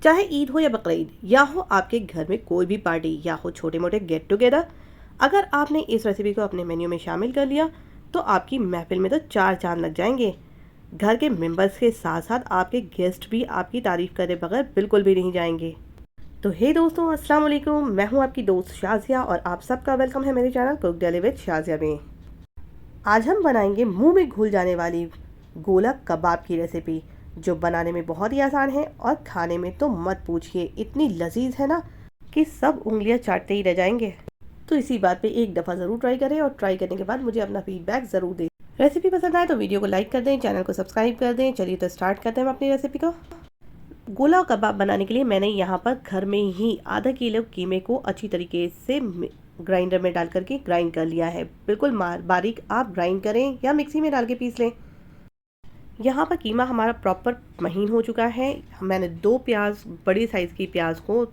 चाहे ईद हो या बकरीद या हो आपके घर में कोई भी पार्टी या हो छोटे मोटे गेट टुगेदर, अगर आपने इस रेसिपी को अपने मेन्यू में शामिल कर लिया तो आपकी महफिल में तो चार चांद लग जाएंगे। घर के मेंबर्स के साथ साथ आपके गेस्ट भी आपकी तारीफ करे बगैर बिल्कुल भी नहीं जाएंगे। तो हे दोस्तों, अस्सलाम वालेकुम। मैं हूं आपकी दोस्त शाजिया और आप सबका वेलकम है मेरे channel cook daily with Shazia में। आज हम बनाएंगे मुंह में घुल जाने वाली गोला कबाब की रेसिपी, जो बनाने में बहुत ही आसान है और खाने में तो मत पूछिए, इतनी लजीज है ना कि सब उंगलियां चाटते ही रह जाएंगे। तो इसी बात पे एक दफ़ा ज़रूर ट्राई करें और ट्राई करने के बाद मुझे अपना फीडबैक ज़रूर दें। रेसिपी पसंद आए तो वीडियो को लाइक कर दें, चैनल को सब्सक्राइब कर दें। चलिए तो स्टार्ट करते हैं हम अपनी रेसिपी को। गोला कबाब बनाने के लिए मैंने यहाँ पर घर में ही आधा किलो कीमे को अच्छी तरीके से ग्राइंडर में डाल करके ग्राइंड कर लिया है। बिल्कुल बारीक आप ग्राइंड करें या मिक्सी में डाल के पीस लें। यहाँ पर कीमा हमारा प्रॉपर महीन हो चुका है। मैंने 2 प्याज, बड़ी साइज़ की प्याज को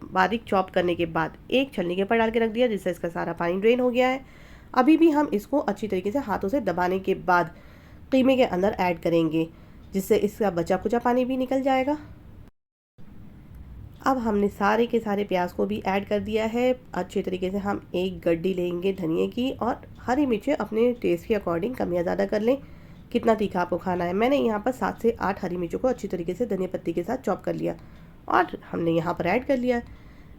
बारीक चॉप करने के बाद एक छलनी के ऊपर डाल के रख दिया, जिससे इसका सारा पानी ड्रेन हो गया है। अभी भी हम इसको अच्छी तरीके से हाथों से दबाने के बाद कीमे के अंदर ऐड करेंगे, जिससे इसका बचा कुचा पानी भी निकल जाएगा। अब हमने सारे के सारे प्याज को भी ऐड कर दिया है। अच्छे तरीके से हम एक गड्डी लेंगे धनिए की, और हरी मिर्चें अपने टेस्ट के अकॉर्डिंग कम या ज़्यादा कर लें, कितना तीखा आपको खाना है। मैंने यहाँ पर 7 से 8 हरी मिर्चों को अच्छी तरीके से धनिया पत्ती के साथ चॉप कर लिया और हमने यहाँ पर ऐड कर लिया।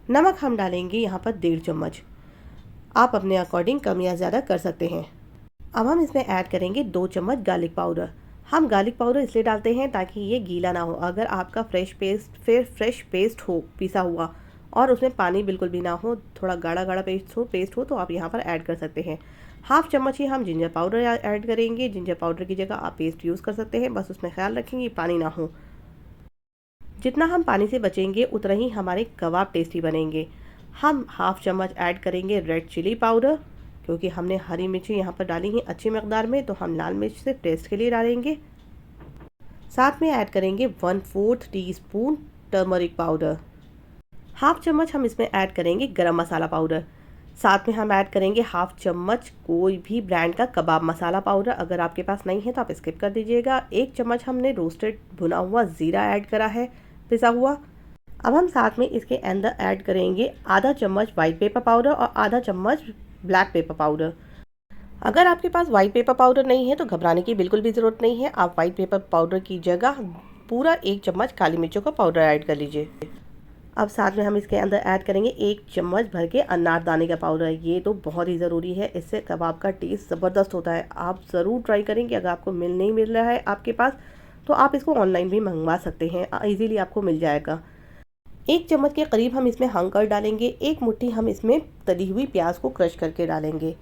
नमक हम डालेंगे यहाँ पर 1.5 चम्मच, आप अपने अकॉर्डिंग कम या ज़्यादा कर सकते हैं। अब हम इसमें ऐड करेंगे 2 चम्मच गार्लिक पाउडर। हम गार्लिक पाउडर इसलिए डालते हैं ताकि ये गीला ना हो। अगर आपका फ्रेश पेस्ट हो पिसा हुआ और उसमें पानी बिल्कुल भी ना हो, थोड़ा गाढ़ा गाढ़ा पेस्ट हो तो आप यहाँ पर ऐड कर सकते हैं। हाफ चम्मच ही हम जिंजर पाउडर ऐड करेंगे। जिंजर पाउडर की जगह आप पेस्ट यूज़ कर सकते हैं, बस उसमें ख्याल रखेंगे पानी ना हो। जितना हम पानी से बचेंगे उतना ही हमारे कबाब टेस्टी बनेंगे। हम हाफ चम्मच ऐड करेंगे रेड चिली पाउडर, क्योंकि हमने हरी मिर्ची यहाँ पर डाली है अच्छी मकदार में, तो हम लाल मिर्च से टेस्ट के लिए डालेंगे। साथ में ऐड करेंगे 1/4 टीस्पून टर्मरिक पाउडर। हाफ चम्मच हम इसमें ऐड करेंगे गरम मसाला पाउडर। साथ में हम ऐड करेंगे हाफ चम्मच कोई भी ब्रांड का कबाब मसाला पाउडर। अगर आपके पास नहीं है तो आप स्किप कर दीजिएगा। 1 चम्मच हमने रोस्टेड भुना हुआ ज़ीरा ऐड करा है, पिसा हुआ। अब हम साथ में इसके अंदर ऐड करेंगे आधा चम्मच वाइट पेपर पाउडर और आधा चम्मच ब्लैक पेपर पाउडर। अगर आपके पास वाइट पेपर पाउडर नहीं है तो घबराने की बिल्कुल भी ज़रूरत नहीं है। आप वाइट पेपर पाउडर की जगह पूरा 1 चम्मच काली मिर्चों का पाउडर ऐड कर लीजिए। अब साथ में हम इसके अंदर ऐड करेंगे 1 चम्मच भर के अनारदाने का पाउडर। ये तो बहुत ही ज़रूरी है, इससे कबाब का टेस्ट ज़बरदस्त होता है। आप ज़रूर ट्राई करेंगे। अगर आपको नहीं मिल रहा है आपके पास, तो आप इसको ऑनलाइन भी मंगवा सकते हैं, ईज़िली आपको मिल जाएगा। 1 चम्मच के करीब हम इसमें हंकर डालेंगे। 1 मुट्ठी हम इसमें तली हुई प्याज को क्रश करके डालेंगे।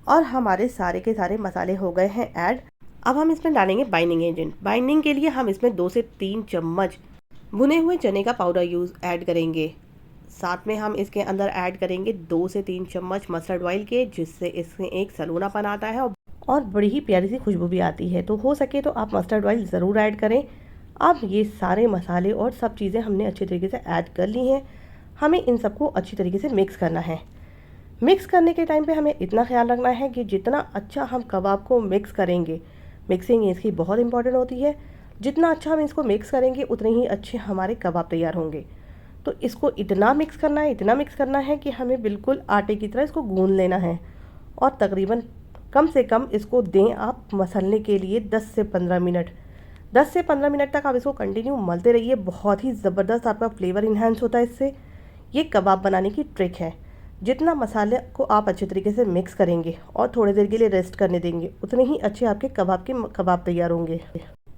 और हमारे सारे के सारे मसाले हो गए हैं ऐड। अब हम इसमें डालेंगे बाइंडिंग एजेंट। बाइंडिंग के लिए हम इसमें 2 से 3 चम्मच भुने हुए चने का पाउडर ऐड करेंगे। साथ में हम इसके अंदर ऐड करेंगे 2 से 3 चम्मच मस्टर्ड ऑयल के, जिससे इसमें एक सलोनापन आता है और बड़ी ही प्यारी सी खुशबू भी आती है। तो हो सके तो आप मस्टर्ड ऑयल ज़रूर ऐड करें। अब ये सारे मसाले और सब चीज़ें हमने अच्छी तरीके से ऐड कर ली हैं। हमें इन सबको अच्छी तरीके से मिक्स करना है। मिक्स करने के टाइम पे हमें इतना ख्याल रखना है कि जितना अच्छा हम कबाब को मिक्स करेंगे, मिक्सिंग इसकी बहुत इंपॉर्टेंट होती है। जितना अच्छा हम इसको मिक्स करेंगे उतने ही अच्छे हमारे कबाब तैयार होंगे। तो इसको इतना मिक्स करना है, इतना मिक्स करना है कि हमें बिल्कुल आटे की तरह इसको गूंद लेना है। और तकरीबन कम से कम इसको दें आप मसलने के लिए 10 से 15 मिनट। 10 से 15 मिनट तक आप इसको कंटिन्यू मलते रहिए। बहुत ही ज़बरदस्त आपका फ्लेवर इन्हांस होता है इससे। ये कबाब बनाने की ट्रिक है। जितना मसाले को आप अच्छे तरीके से मिक्स करेंगे और थोड़ी देर के लिए रेस्ट करने देंगे, उतने ही अच्छे आपके कबाब तैयार होंगे।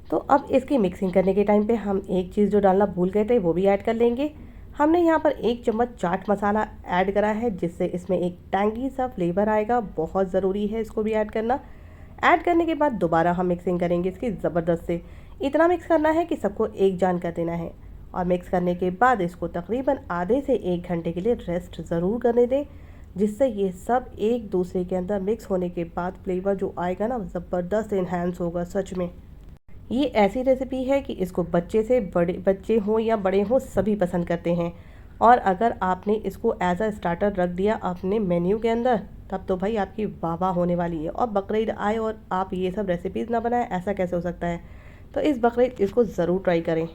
तो अब इसकी मिक्सिंग करने के टाइम पे हम एक चीज़ जो डालना भूल गए थे वो भी ऐड कर लेंगे। हमने यहाँ पर 1 चम्मच चाट मसाला ऐड करा है, जिससे इसमें एक टैंगी सा फ्लेवर आएगा। बहुत ज़रूरी है इसको भी ऐड करना। ऐड करने के बाद दोबारा हम मिक्सिंग करेंगे इसकी ज़बरदस्त से। इतना मिक्स करना है कि सबको एक जान कर देना है। और मिक्स करने के बाद इसको तकरीबन आधे से 1 घंटे के लिए रेस्ट ज़रूर करने दें, जिससे ये सब एक दूसरे के अंदर मिक्स होने के बाद फ्लेवर जो आएगा ना, ज़बरदस्त इन्हांस होगा सच में। ये ऐसी रेसिपी है कि इसको बच्चे हों या बड़े हों सभी पसंद करते हैं। और अगर आपने इसको एज अ स्टार्टर रख दिया अपने मेन्यू के अंदर, तब तो भाई आपकी वाह वाह होने वाली है। और बकरीद आए और आप ये सब रेसिपीज़ ना बनाएं, ऐसा कैसे हो सकता है। तो इस बकरीद इसको ज़रूर ट्राई करें।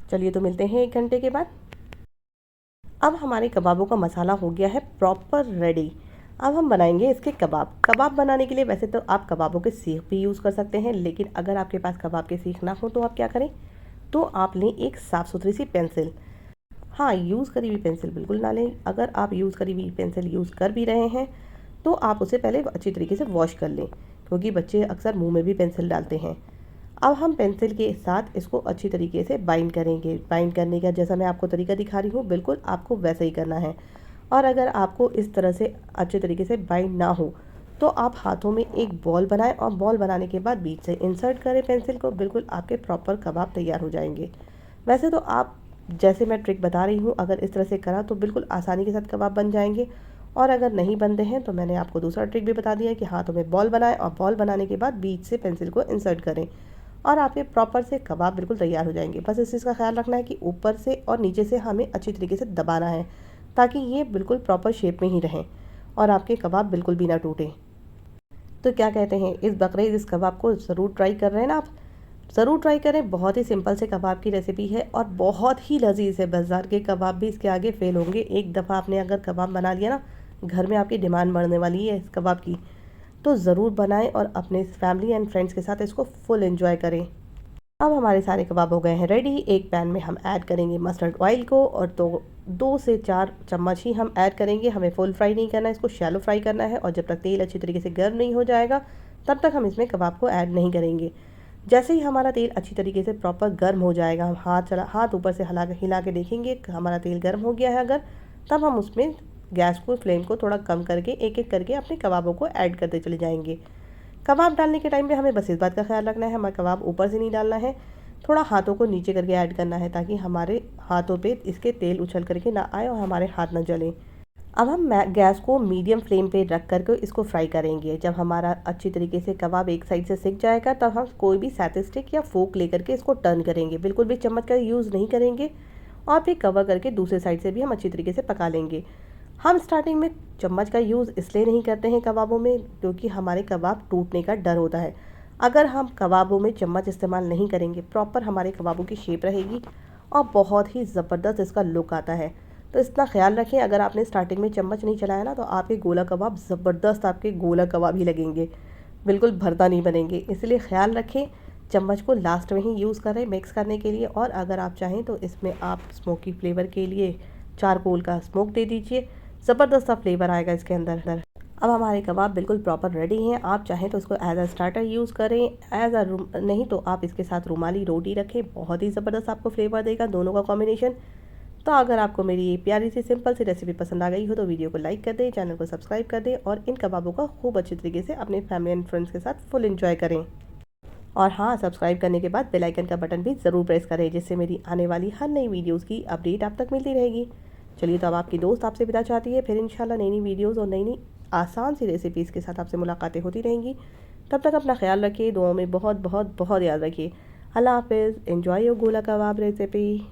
चलिए तो मिलते हैं 1 घंटे के बाद। अब हमारे कबाबों का मसाला हो गया है प्रॉपर रेडी। अब हम बनाएंगे इसके कबाब। कबाब बनाने के लिए वैसे तो आप कबाबों के सीख भी यूज़ कर सकते हैं, लेकिन अगर आपके पास कबाब के सीख ना हो तो आप क्या करें, तो आप लें एक साफ़ सुथरी सी पेंसिल। हाँ, यूज़ करी हुई पेंसिल बिल्कुल ना लें। अगर आप यूज़ करी हुई पेंसिल यूज़ कर भी रहे हैं तो आप उसे पहले अच्छी तरीके से वॉश कर लें, क्योंकि बच्चे अक्सर मुंह में भी पेंसिल डालते हैं। अब हम पेंसिल के साथ इसको अच्छी तरीके से बाइंड करेंगे। बाइंड करने का जैसा मैं आपको तरीका दिखा रही हूँ, बिल्कुल आपको वैसे ही करना है। और अगर आपको इस तरह से अच्छे तरीके से बाइंड ना हो तो आप हाथों में एक बॉल बनाएं और बॉल बनाने के बाद बीच से इंसर्ट करें पेंसिल को। बिल्कुल आपके प्रॉपर कबाब तैयार हो जाएंगे। वैसे तो आप जैसे मैं ट्रिक बता रही हूँ, अगर इस तरह से करा तो बिल्कुल आसानी के साथ कबाब बन जाएंगे। और अगर नहीं बनते हैं तो मैंने आपको दूसरा ट्रिक भी बता दिया है कि हाथों में बॉल बनाएं और बॉल बनाने के बाद बीच से पेंसिल को इंसर्ट करें और आपके प्रॉपर से कबाब बिल्कुल तैयार हो जाएंगे। बस इस चीज़ का ख्याल रखना है कि ऊपर से और नीचे से हमें अच्छी तरीके से दबाना है, ताकि ये बिल्कुल प्रॉपर शेप में ही रहें और आपके कबाब बिल्कुल भी ना टूटें। तो क्या कहते हैं, इस बकरीद इस कबाब को ज़रूर ट्राई कर रहे हैं ना आप, ज़रूर ट्राई करें। बहुत ही सिंपल से कबाब की रेसिपी है और बहुत ही लजीज है। बाज़ार के कबाब भी इसके आगे फेल होंगे। एक दफ़ा आपने अगर कबाब बना लिया ना, घर में आपकी डिमांड बढ़ने वाली है इस कबाब की। तो ज़रूर बनाएं और अपने फैमिली एंड फ्रेंड्स के साथ इसको फुल एंजॉय करें। अब हमारे सारे कबाब हो गए हैं रेडी। एक पैन में हम ऐड करेंगे मस्टर्ड ऑयल को और तो 2 से 4 चम्मच ही हम ऐड करेंगे। हमें फुल फ्राई नहीं करना है, इसको शैलो फ्राई करना है। और जब तक तेल अच्छी तरीके से गर्म नहीं हो जाएगा तब तक हम इसमें कबाब को ऐड नहीं करेंगे। जैसे ही हमारा तेल अच्छी तरीके से प्रॉपर गर्म हो जाएगा, हम हाथ ऊपर से हिला के देखेंगे हमारा तेल गर्म हो गया है अगर, तब हम उसमें गैस को फ्लेम को थोड़ा कम करके एक एक करके अपने कबाबों को ऐड करते चले जाएंगे। कबाब डालने के टाइम पे हमें बस इस बात का ख्याल रखना है, हमें कबाब ऊपर से नहीं डालना है, थोड़ा हाथों को नीचे करके ऐड करना है, ताकि हमारे हाथों पे इसके तेल उछल करके ना आए और हमारे हाथ ना जलें। अब हम गैस को मीडियम फ्लेम पे रख करके इसको फ्राई करेंगे। जब हमारा अच्छी तरीके से कबाब एक साइड से सिक जाएगा तब हम कोई भी सैटी स्टिक या फोक लेकर के इसको टर्न करेंगे। बिल्कुल भी चम्मच का यूज़ नहीं करेंगे और फिर कवर करके दूसरे साइड से भी हम अच्छी तरीके से पका लेंगे। हम स्टार्टिंग में चम्मच का यूज़ इसलिए नहीं करते हैं कबाबों में, क्योंकि हमारे कबाब टूटने का डर होता है। अगर हम कबाबों में चम्मच इस्तेमाल नहीं करेंगे, प्रॉपर हमारे कबाबों की शेप रहेगी और बहुत ही ज़बरदस्त इसका लुक आता है। तो इतना ख्याल रखें, अगर आपने स्टार्टिंग में चम्मच नहीं चलाया ना तो आपके गोला कबाब ज़बरदस्त आपके गोला कबाब ही लगेंगे, बिल्कुल भरता नहीं बनेंगे। इसलिए ख्याल रखें, चम्मच को लास्ट में ही यूज़ करें मिक्स करने के लिए। और अगर आप चाहें तो इसमें आप स्मोकी फ्लेवर के लिए चारकोल का स्मोक दे दीजिए, ज़बरदस्त सा फ्लेवर आएगा इसके अंदर। अब हमारे कबाब बिल्कुल प्रॉपर रेडी हैं। आप चाहें तो इसको एज अ स्टार्टर यूज़ करें, एज अ नहीं तो आप इसके साथ रुमाली रोटी रखें, बहुत ही ज़बरदस्त आपको फ्लेवर देगा दोनों का कॉम्बिनेशन। तो अगर आपको मेरी ये प्यारी सी सिंपल सी रेसिपी पसंद आ गई हो तो वीडियो को लाइक कर दें, चैनल को सब्सक्राइब कर दें और इन कबाबों का खूब अच्छी तरीके से अपने फैमिली एंड फ्रेंड्स के साथ फुल एंजॉय करें। और हाँ, सब्सक्राइब करने के बाद बेल आइकन का बटन भी ज़रूर प्रेस करें, जिससे मेरी आने वाली हर नई वीडियोज़ की अपडेट आप तक मिलती रहेगी। चलिए, तो अब आपकी दोस्त आपसे विदा चाहती है। फिर इंशाल्लाह नई वीडियोज़ और नई आसान सी रेसिपीज़ के साथ आपसे मुलाकातें होती रहेंगी। तब तक अपना ख्याल रखिए, दुआओं में बहुत बहुत बहुत याद रखिए। अल्लाह हाफ़िज़। एंजॉय योर गोला कबाब रेसिपी।